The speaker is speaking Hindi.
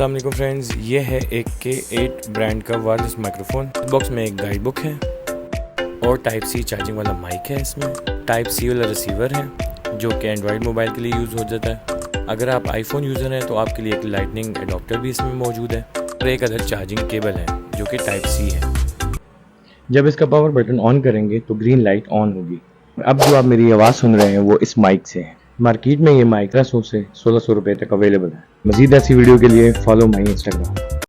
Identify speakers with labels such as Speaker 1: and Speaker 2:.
Speaker 1: अस्सलाम वालेकुम फ्रेंड्स, ये है एक K8 ब्रांड का वायरलेस माइक्रोफोन। इस बॉक्स में एक गाइड बुक है और टाइप सी चार्जिंग वाला माइक है। इसमें टाइप सी वाला रिसीवर है जो कि एंड्रॉयड मोबाइल के लिए यूज़ हो जाता है। अगर आप आईफोन यूज़र हैं तो आपके लिए एक लाइटनिंग एडाप्टर भी इसमें मौजूद है और एक अदर चार्जिंग केबल है जो कि टाइप सी है।
Speaker 2: जब इसका पावर बटन ऑन करेंगे तो ग्रीन लाइट ऑन होगी। अब जो आप मेरी आवाज़ सुन रहे हैं वो इस माइक से है। मार्केट में ये माइक 1500 से 1600 रुपए तक अवेलेबल है। मज़ीद ऐसी वीडियो के लिए फॉलो माई इंस्टाग्राम।